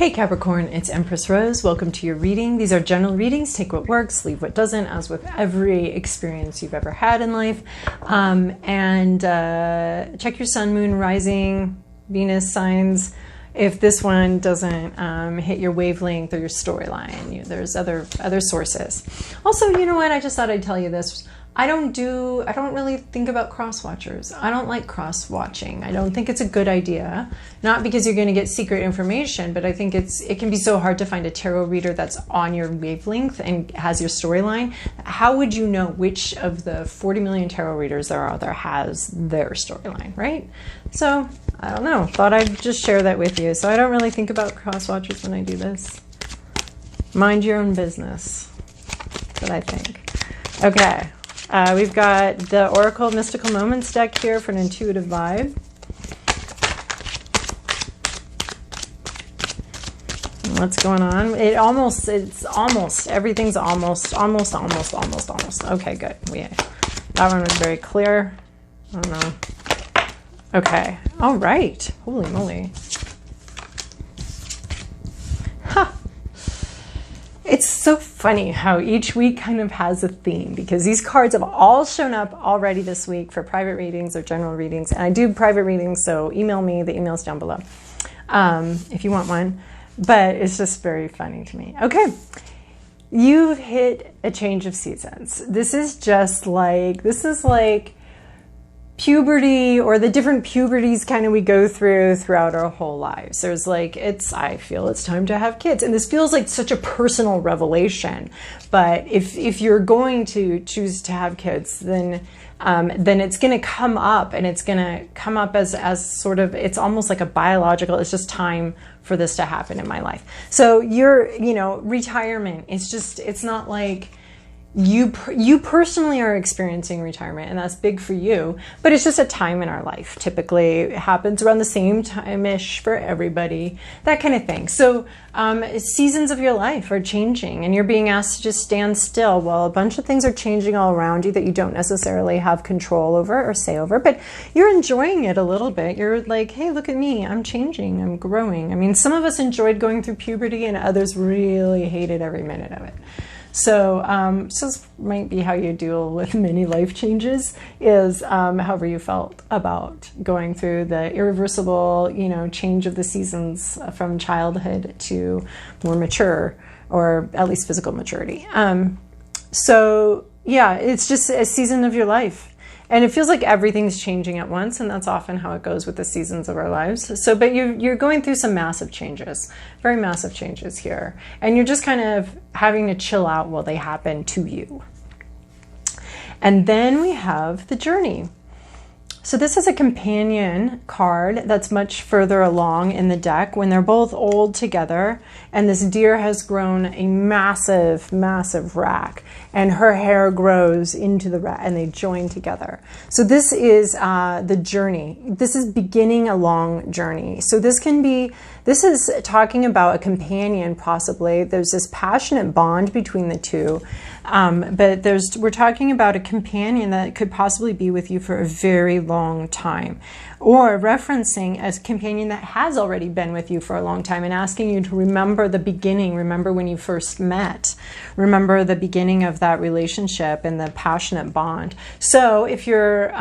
Hey Capricorn, it's Empress Rose. Welcome to your reading. These are general readings. Take what works, leave what doesn't, as with every experience you've ever had in life. Check your sun, moon, rising, Venus signs. If this one doesn't hit your wavelength or your storyline, there's other sources. Also, you know what? I just thought I'd tell you this. I don't really think about cross-watchers. I don't like cross-watching. I don't think it's a good idea. Not because you're going to get secret information, but I think it can be so hard to find a tarot reader that's on your wavelength and has your storyline. How would you know which of the 40 million tarot readers there are out there has their storyline, right? So, I don't know. Thought I'd just share that with you. So I don't really think about cross-watchers when I do this. Mind your own business. That's what I think. Okay. We've got the Oracle Mystical Moments deck here for an intuitive vibe. What's going on? Everything's almost. Okay, good. That one was very clear. I don't know. Okay. All right. Holy moly. It's so funny how each week kind of has a theme, because these cards have all shown up already this week for private readings or general readings. And I do private readings, so email me. The email's down below if you want one. But it's just very funny to me. Okay. You've hit a change of seasons. This is like puberty, or the different puberties kind of we go throughout our whole lives. There's I feel it's time to have kids. And this feels like such a personal revelation. But if you're going to choose to have kids, then it's going to come up, and it's going to come up as sort of, it's almost like a biological, it's just time for this to happen in my life. So retirement, it's not like you personally are experiencing retirement, and that's big for you, but it's just a time in our life. Typically it happens around the same time-ish for everybody, that kind of thing. So seasons of your life are changing, and you're being asked to just stand still while a bunch of things are changing all around you that you don't necessarily have control over or say over, but you're enjoying it a little bit. You're like, hey, look at me, I'm changing, I'm growing. I mean, some of us enjoyed going through puberty, and others really hated every minute of it. So this might be how you deal with many life changes, is however you felt about going through the irreversible, change of the seasons from childhood to more mature, or at least physical maturity. So yeah, it's just a season of your life. And it feels like everything's changing at once, and that's often how it goes with the seasons of our lives. So, but you're going through some massive changes, very massive changes here. And you're just kind of having to chill out while they happen to you. And then we have the journey. So this is a companion card that's much further along in the deck when they're both old together, and this deer has grown a massive, massive rack, and her hair grows into the rack, and they join together. So this is the journey. This is beginning a long journey. So this is talking about a companion, possibly. There's this passionate bond between the two. But we're talking about a companion that could possibly be with you for a very long time, or referencing a companion that has already been with you for a long time and asking you to remember the beginning, remember when you first met, remember the beginning of that relationship and the passionate bond. So if you're,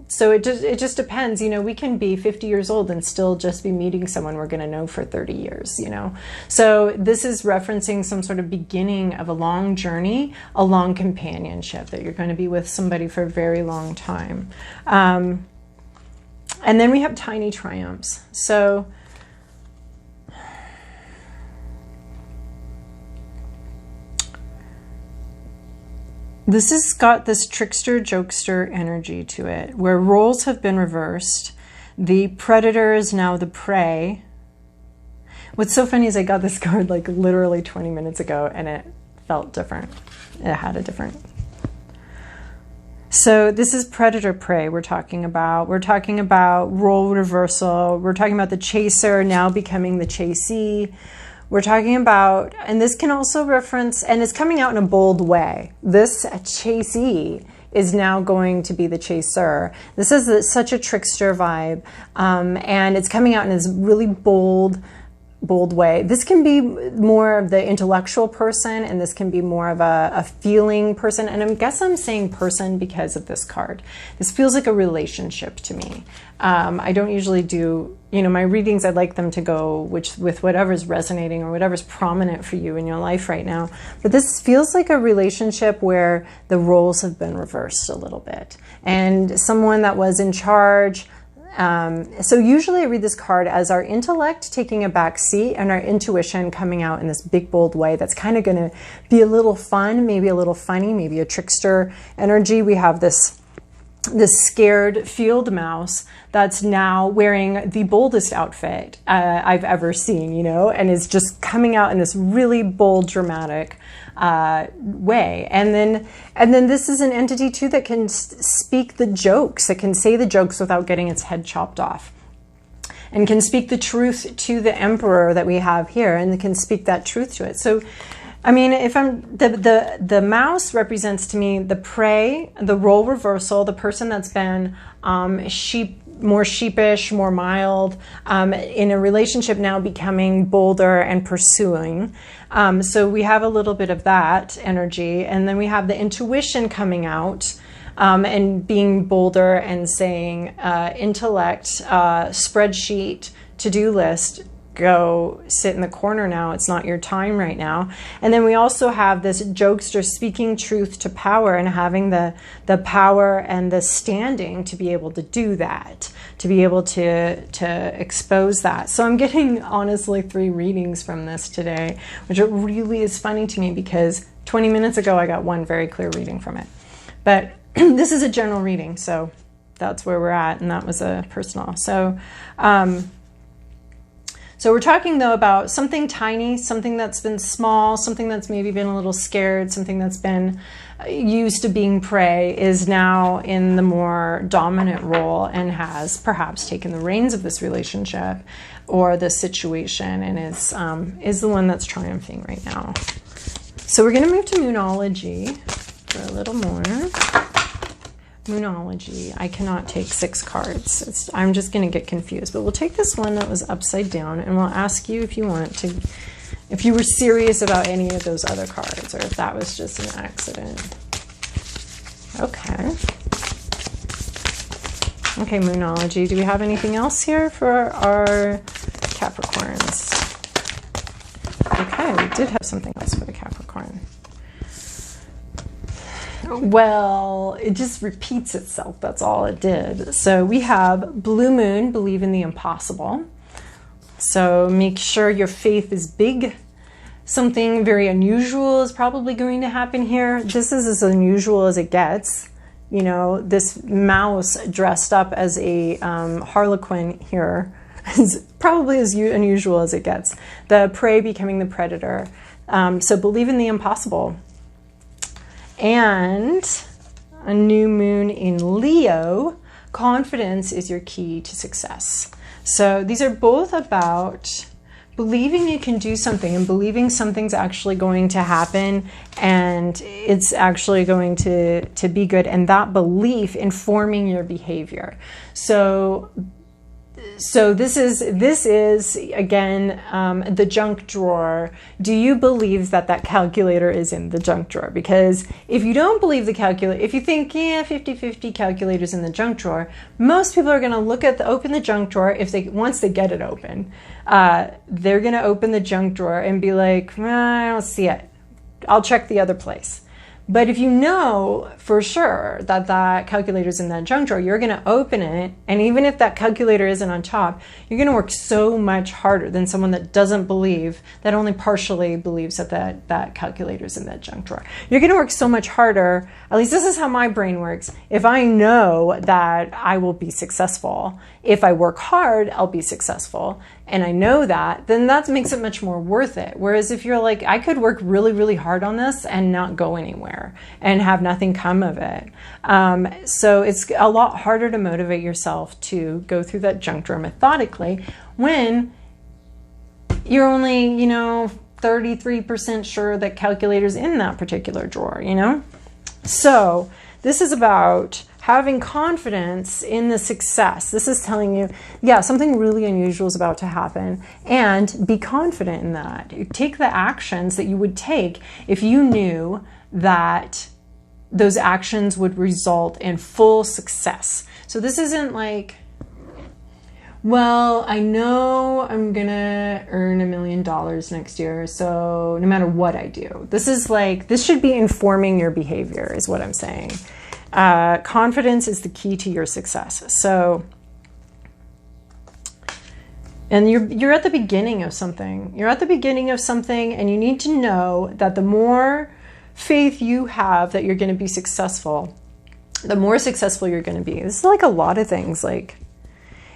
so it just depends, we can be 50 years old and still just be meeting someone we're going to know for 30 years, So this is referencing some sort of beginning of a long journey, a long companionship, that you're going to be with somebody for a very long time. And then we have tiny triumphs. So this has got this trickster, jokester energy to it, where roles have been reversed. The predator is now the prey. What's so funny is I got this card like literally 20 minutes ago, and it felt different. It had a different. So this is predator-prey we're talking about. We're talking about role reversal. We're talking about the chaser now becoming the chasee. We're talking about, and this can also reference, and it's coming out in a bold way. This chasee is now going to be the chaser. This is such a trickster vibe, and it's coming out in this really bold, bold way. This can be more of the intellectual person, and this can be more of a feeling person. And I guess I'm saying person because of this card. This feels like a relationship to me. I don't usually do, my readings, I'd like them to go with whatever's resonating or whatever's prominent for you in your life right now. But this feels like a relationship where the roles have been reversed a little bit. And someone that was in charge. So usually I read this card as our intellect taking a back seat and our intuition coming out in this big, bold way that's kind of going to be a little fun, maybe a little funny, maybe a trickster energy. We have this scared field mouse that's now wearing the boldest outfit I've ever seen, and is just coming out in this really bold, dramatic way. And then this is an entity too that can speak the jokes, that can say the jokes without getting its head chopped off, and can speak the truth to the emperor that we have here, and can speak that truth to it. So I mean, if I'm the mouse represents to me the prey, the role reversal, the person that's been more sheepish, more mild, in a relationship now becoming bolder and pursuing. So we have a little bit of that energy, and then we have the intuition coming out and being bolder and saying intellect, spreadsheet, to-do list, go sit in the corner now. It's not your time right now. And then we also have this jokester speaking truth to power and having the power and the standing to be able to do that, to be able to expose that. So I'm getting honestly 3 readings from this today, which it really is funny to me because 20 minutes ago I got 1 very clear reading from it. But this is a general reading, so that's where we're at, and that was a personal. So we're talking, though, about something tiny, something that's been small, something that's maybe been a little scared, something that's been used to being prey is now in the more dominant role and has perhaps taken the reins of this relationship or this situation and is the one that's triumphing right now. So we're going to move to Moonology for a little more. Moonology. I cannot take 6 cards. I'm just going to get confused. But we'll take this one that was upside down, and we'll ask you if you want to, if you were serious about any of those other cards, or if that was just an accident. Okay. Okay, Moonology. Do we have anything else here for our Capricorns? Okay, we did have something else for the Capricorn. Well, it just repeats itself. That's all it did. So we have Blue Moon, believe in the impossible. So make sure your faith is big. Something very unusual is probably going to happen here. This is as unusual as it gets. This mouse dressed up as a harlequin here is probably as unusual as it gets. The prey becoming the predator. So believe in the impossible. And a new moon in Leo, confidence is your key to success. So these are both about believing you can do something and believing something's actually going to happen and it's actually going to be good, and that belief informing your behavior. So this is again the junk drawer. Do you believe that calculator is in the junk drawer? Because if you don't believe the calculator, if you think 50-50 calculators in the junk drawer, most people are going to open the junk drawer. Once they get it open, they're going to open the junk drawer and be like, I don't see it. I'll check the other place. But if you know for sure that calculator is in that junk drawer, you're going to open it, and even if that calculator isn't on top, you're going to work so much harder than someone that doesn't believe, that only partially believes that calculator is in that junk drawer. You're going to work so much harder, at least this is how my brain works. If I know that I will be successful, if I work hard, I'll be successful, and I know that, then that makes it much more worth it. Whereas if you're like, I could work really, really hard on this and not go anywhere and have nothing come of it. So it's a lot harder to motivate yourself to go through that junk drawer methodically when you're only, 33% sure that calculator's in that particular drawer, So this is about having confidence in the success. This is telling you, yeah, something really unusual is about to happen, and be confident in that. Take the actions that you would take if you knew that those actions would result in full success. So this isn't like, well, I know I'm gonna earn $1 million next year, so no matter what I do. This is like, this should be informing your behavior, is what I'm saying. Confidence is the key to your success. So, and you're at the beginning of something. You're at the beginning of something, and you need to know that the more faith you have that you're going to be successful, the more successful you're going to be. This is like a lot of things, like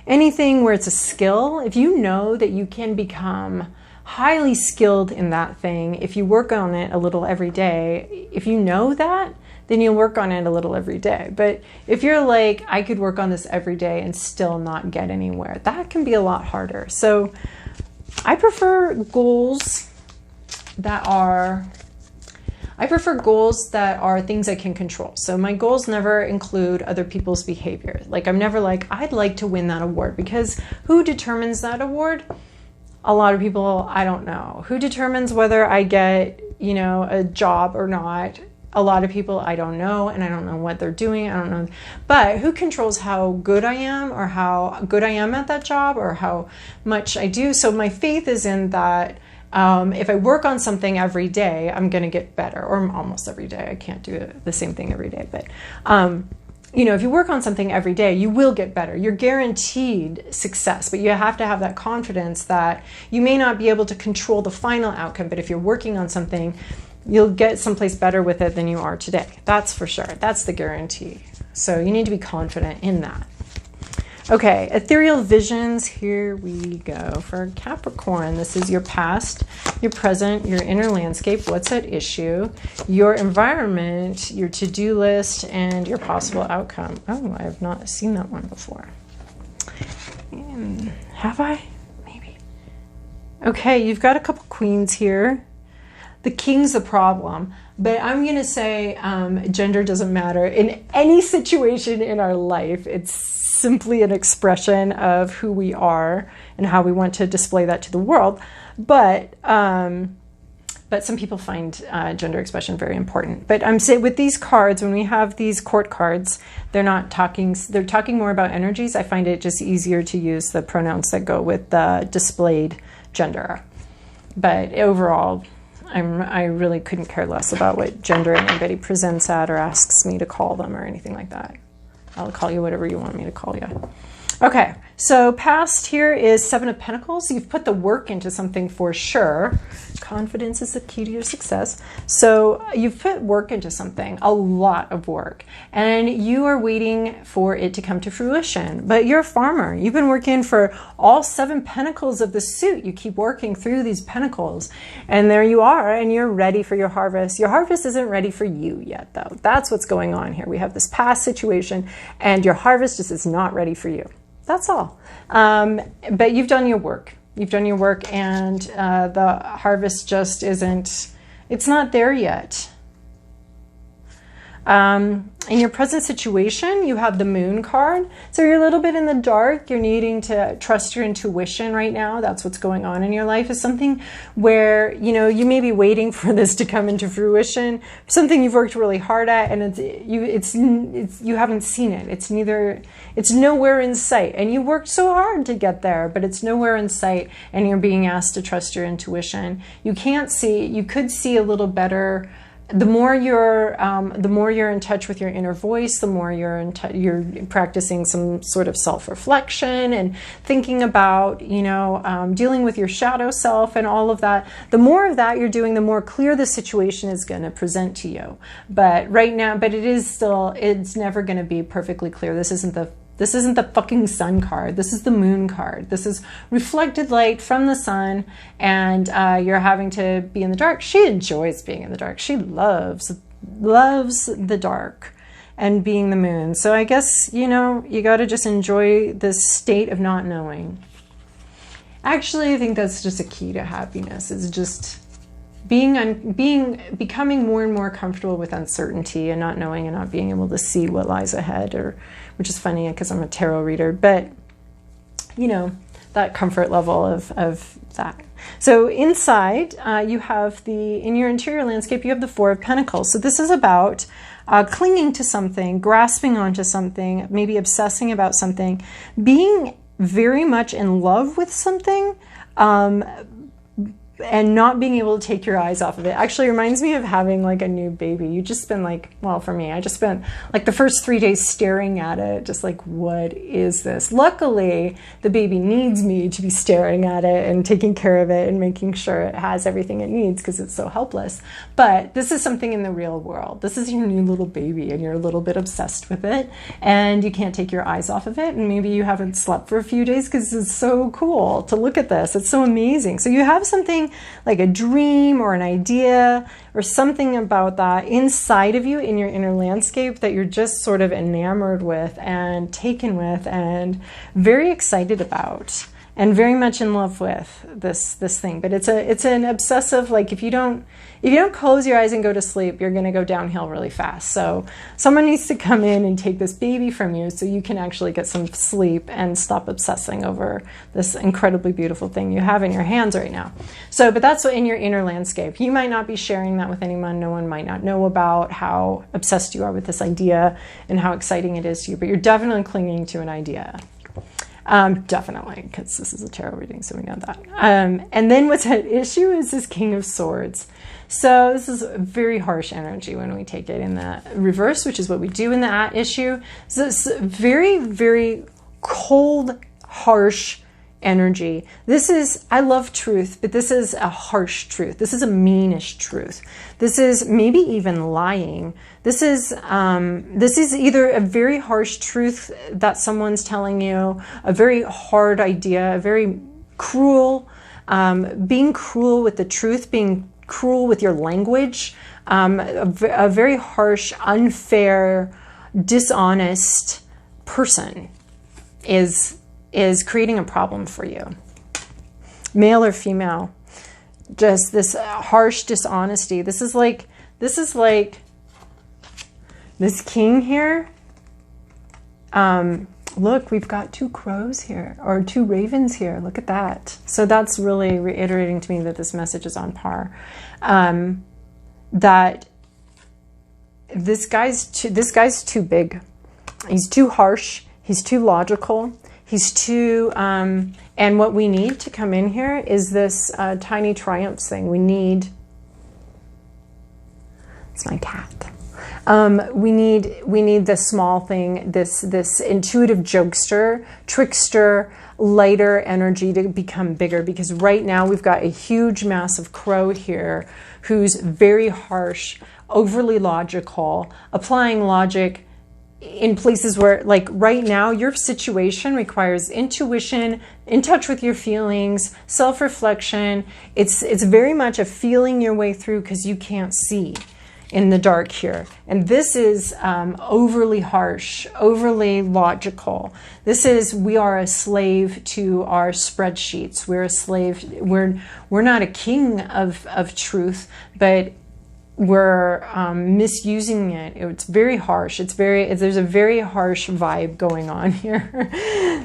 anything where it's a skill. If you know that you can become highly skilled in that thing, if you work on it a little every day, if you know that, then you'll work on it a little every day. But if you're like, I could work on this every day and still not get anywhere, that can be a lot harder. So I prefer goals that are things I can control. So my goals never include other people's behavior. Like, I'm never like, I'd like to win that award, because who determines that award? A lot of people, I don't know. Who determines whether I get, a job or not? A lot of people, I don't know, and I don't know what they're doing. I don't know. But who controls how good I am, or how good I am at that job, or how much I do? So my faith is in that if I work on something every day, I'm going to get better, or almost every day. I can't do the same thing every day. But, if you work on something every day, you will get better. You're guaranteed success, but you have to have that confidence that you may not be able to control the final outcome, but if you're working on something, you'll get someplace better with it than you are today. That's for sure. That's the guarantee. So you need to be confident in that. Okay, ethereal visions. Here we go for Capricorn. This is your past, your present, your inner landscape. What's at issue? Your environment, your to-do list, and your possible outcome. Oh, I have not seen that one before. Have I? Maybe. Okay, you've got a couple queens here. The king's the problem, but I'm going to say gender doesn't matter. In any situation in our life, it's simply an expression of who we are and how we want to display that to the world. But some people find gender expression very important. But I'm saying with these cards, when we have these court cards, they're talking more about energies. I find it just easier to use the pronouns that go with the displayed gender. But overall, I really couldn't care less about what gender anybody presents at or asks me to call them or anything like that. I'll call you whatever you want me to call you. Okay, so past here is Seven of Pentacles. You've put the work into something for sure. Confidence is the key to your success. So you've put work into something, a lot of work, and you are waiting for it to come to fruition. But you're a farmer. You've been working for all 7 pentacles of the suit. You keep working through these pentacles, and there you are, and you're ready for your harvest. Your harvest isn't ready for you yet, though. That's what's going on here. We have this past situation, and your harvest just is not ready for you. That's all. But you've done your work. You've done your work, and the harvest just isn't, it's not there yet. In your present situation, you have the Moon card. So you're a little bit in the dark. You're needing to trust your intuition right now. That's what's going on in your life, is something where, you may be waiting for this to come into fruition, something you've worked really hard at, and you haven't seen it. It's nowhere in sight. And you worked so hard to get there, but it's nowhere in sight, and you're being asked to trust your intuition. You could see a little better. The more you're in touch with your inner voice, the more you're practicing some sort of self-reflection and thinking about, dealing with your shadow self and all of that. The more of that you're doing, the more clear the situation is going to present to you. But right now, it's never going to be perfectly clear. This isn't the fucking sun card. This is the Moon card. This is reflected light from the sun, and you're having to be in the dark. She enjoys being in the dark. She loves the dark and being the moon. So I guess, you got to just enjoy this state of not knowing. Actually, I think that's just a key to happiness. It's just becoming more and more comfortable with uncertainty and not knowing and not being able to see what lies ahead, which is funny because I'm a tarot reader, but you know, that comfort level of that. So inside, you have in your interior landscape, you have the Four of Pentacles. So this is about clinging to something, grasping onto something, maybe obsessing about something, being very much in love with something, and not being able to take your eyes off of it. Actually reminds me of having like a new baby. You just spend like, well, for me, I just spent like the first 3 days staring at it, just like, what is this? Luckily, the baby needs me to be staring at it and taking care of it and making sure it has everything it needs because it's so helpless. But this is something in the real world. This is your new little baby and you're a little bit obsessed with it and you can't take your eyes off of it. And maybe you haven't slept for a few days because it's so cool to look at this. It's so amazing. So you have something like a dream or an idea or something about that inside of you in your inner landscape that you're just sort of enamored with and taken with and very excited about and very much in love with this thing. But it's an obsessive, like if you don't close your eyes and go to sleep, you're going to go downhill really fast. So someone needs to come in and take this baby from you so you can actually get some sleep and stop obsessing over this incredibly beautiful thing you have in your hands right now. So, but that's what in your inner landscape. You might not be sharing that with anyone. No one might not know about how obsessed you are with this idea and how exciting it is to you, but you're definitely clinging to an idea. Definitely, because this is a tarot reading, so we know that. And then what's at issue is this King of Swords. So this is very harsh energy when we take it in the reverse, which is what we do in the at issue. So it's very, very cold, harsh energy. This is, I love truth, but this is a harsh truth. This is a meanish truth. This is maybe even lying. This is either a very harsh truth that someone's telling you, a very hard idea, a very cruel, being cruel with the truth, being cruel with your language, a very harsh, unfair, dishonest person is creating a problem for you. Male or female, just this harsh dishonesty. This is like this king here. Look, we've got 2 crows here, or 2 ravens here. Look at that. So that's really reiterating to me that this message is on par. That this guy's too big. He's too harsh. He's too logical. He's too, and what we need to come in here is this tiny triumphs thing. We need, it's my cat. We need this small thing, this intuitive jokester, trickster, lighter energy to become bigger, because right now we've got a huge massive crow here who's very harsh, overly logical, applying logic in places where, like right now, your situation requires intuition, in touch with your feelings, self-reflection. It's very much a feeling your way through because you can't see in the dark here. And this is overly harsh, overly logical. This is, we are a slave to our spreadsheets. We're a slave, we're not a king of truth, but we're misusing it. It's very harsh. There's a very harsh vibe going on here.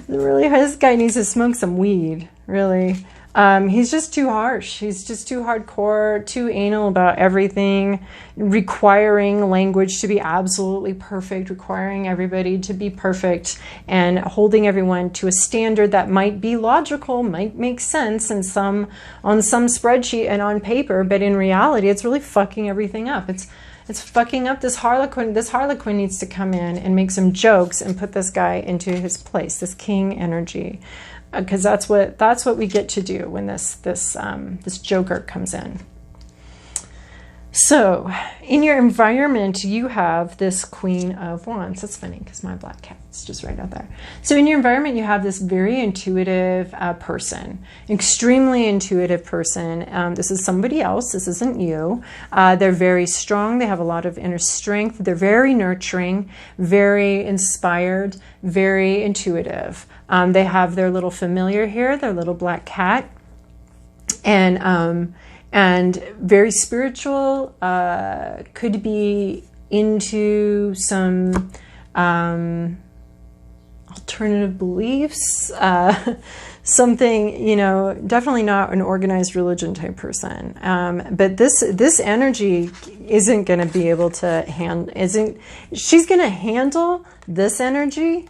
Really, this guy needs to smoke some weed, really. He's just too harsh. He's just too hardcore, too anal about everything, requiring language to be absolutely perfect, requiring everybody to be perfect, and holding everyone to a standard that might be logical, might make sense on some spreadsheet and on paper, but in reality, it's really fucking everything up. It's fucking up this Harlequin. This Harlequin needs to come in and make some jokes and put this guy into his place, this king energy. Because that's what we get to do when this Joker comes in. So, in your environment, you have this Queen of Wands. That's funny because my black cat's just right out there. So, in your environment, you have this very intuitive person, extremely intuitive person. This is somebody else. This isn't you. They're very strong. They have a lot of inner strength. They're very nurturing, very inspired, very intuitive. They have their little familiar here, their little black cat, and and very spiritual, could be into some alternative beliefs, something, you know, definitely not an organized religion type person. But this energy isn't going to be able to she's going to handle this energy,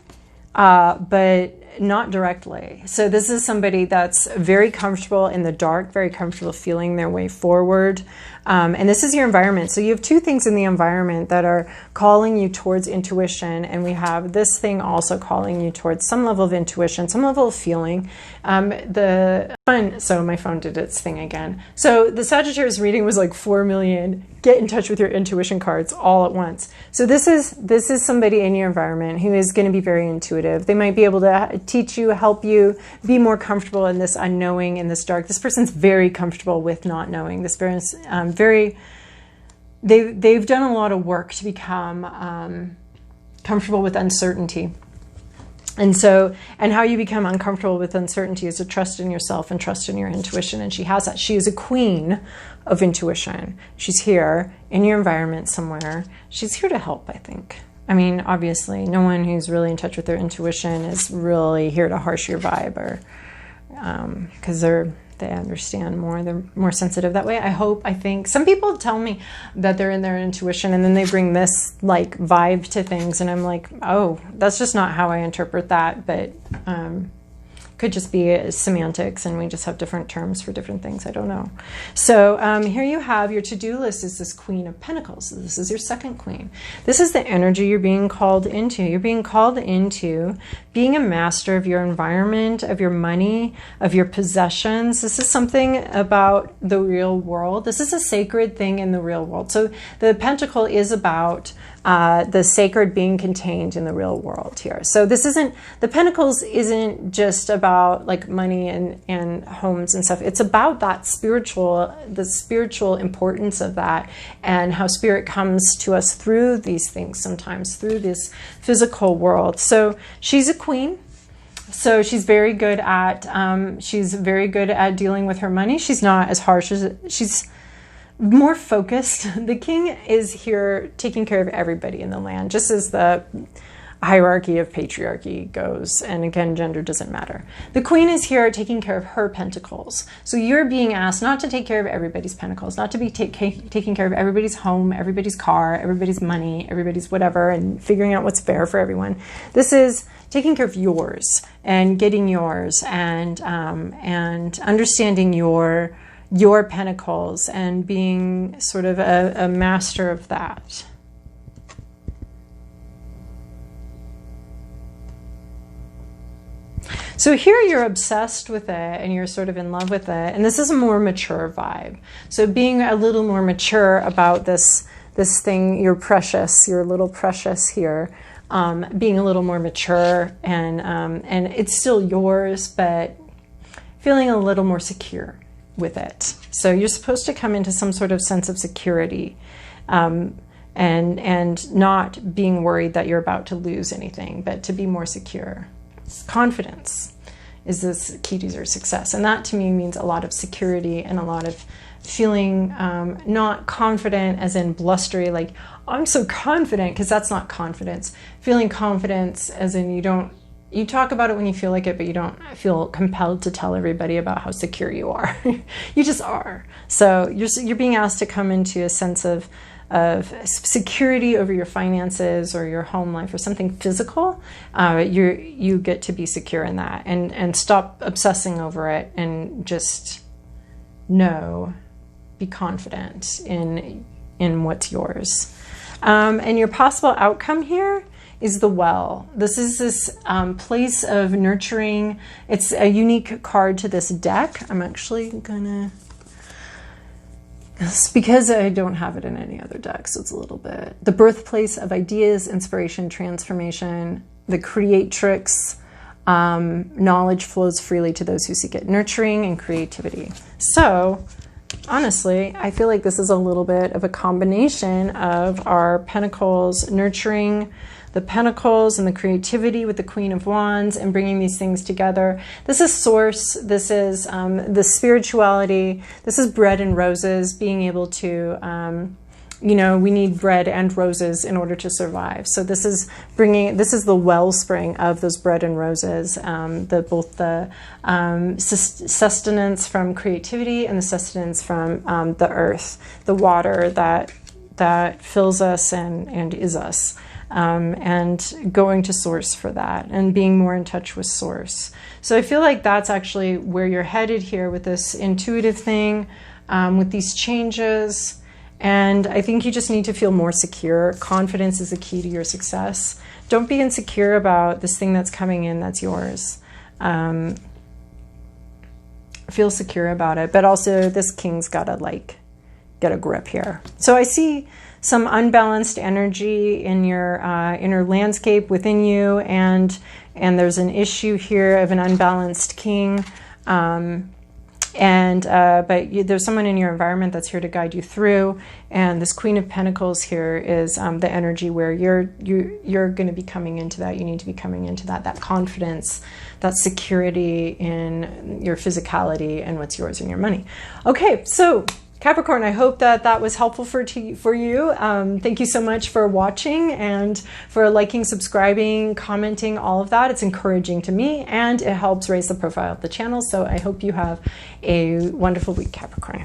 but not directly. So this is somebody that's very comfortable in the dark, very comfortable feeling their way forward. And this is your environment. So you have two things in the environment that are calling you towards intuition. And we have this thing also calling you towards some level of intuition, some level of feeling. So my phone did its thing again. So the Sagittarius reading was like 4 million. Get in touch with your intuition cards all at once. So this is somebody in your environment who is going to be very intuitive. They might be able to teach you, help you be more comfortable in this unknowing, in this dark. This person's very comfortable with not knowing. This person's they've done a lot of work to become comfortable with uncertainty. And how you become uncomfortable with uncertainty is to trust in yourself and trust in your intuition. And she has that. She is a queen of intuition. She's here in your environment somewhere. She's here to help, I think. I mean, obviously, no one who's really in touch with their intuition is really here to harsh your vibe, or because they understand more. They're more sensitive that way. I think. Some people tell me that they're in their intuition and then they bring this like vibe to things. And I'm like, oh, that's just not how I interpret that. But could just be semantics and we just have different terms for different things. I don't know. So here you have your to-do list is this Queen of Pentacles. So this is your second queen. This is the energy you're being called into. You're being called into being a master of your environment, of your money, of your possessions. This is something about the real world. This is a sacred thing in the real world. So the pentacle is about the sacred being contained in the real world here. So this isn't, the pentacles isn't just about like money and homes and stuff. It's about that the spiritual importance of that, and how spirit comes to us through these things, sometimes through this physical world. So she's a queen. So she's very good at dealing with her money. She's not as harsh as she's more focused. The king is here taking care of everybody in the land, just as the hierarchy of patriarchy goes. And again, gender doesn't matter. The queen is here taking care of her pentacles. So you're being asked not to take care of everybody's pentacles, not to be taking care of everybody's home, everybody's car, everybody's money, everybody's whatever, and figuring out what's fair for everyone. This is taking care of yours and getting yours, and understanding your pentacles and being sort of a master of that. So here you're obsessed with it and you're sort of in love with it. And this is a more mature vibe. So being a little more mature about this thing, you're precious, you're a little precious here. Being a little more mature and it's still yours, but feeling a little more secure with it. So you're supposed to come into some sort of sense of security, and not being worried that you're about to lose anything, but to be more secure. Confidence is this key to your success. And that to me means a lot of security and a lot of feeling not confident as in blustery, like I'm so confident, because that's not confidence. Feeling confidence as in you talk about it when you feel like it, but you don't feel compelled to tell everybody about how secure you are. You just are. So you're being asked to come into a sense of security over your finances or your home life or something physical. You get to be secure in that and stop obsessing over it, and just be confident in what's yours. And your possible outcome here is the well. This is this place of nurturing. It's a unique card to this deck. I'm actually gonna, it's because I don't have it in any other deck, so it's a little bit. The birthplace of ideas, inspiration, transformation, the creatrix. Knowledge flows freely to those who seek it. Nurturing and creativity. So honestly, I feel like this is a little bit of a combination of our Pentacles nurturing the Pentacles and the creativity with the Queen of Wands and bringing these things together. This is source. This is the spirituality. This is bread and roses, being able to, you know, we need bread and roses in order to survive. So this is bringing, this is the wellspring of those bread and roses, both the sustenance from creativity and the sustenance from the earth, the water that fills us and is us. And going to source for that and being more in touch with source. So I feel like that's actually where you're headed here with this intuitive thing, with these changes. And I think you just need to feel more secure. Confidence is the key to your success. Don't be insecure about this thing that's coming in that's yours. Feel secure about it. But also this king's got to like get a grip here. So I see some unbalanced energy in your inner landscape within you, and there's an issue here of an unbalanced king, but there's someone in your environment that's here to guide you through, and this Queen of Pentacles here is the energy where you're going to be coming into that. You need to be coming into that confidence, that security in your physicality and what's yours and your money. Okay, so Capricorn, I hope that was helpful for you. Thank you so much for watching and for liking, subscribing, commenting, all of that. It's encouraging to me and it helps raise the profile of the channel. So I hope you have a wonderful week, Capricorn.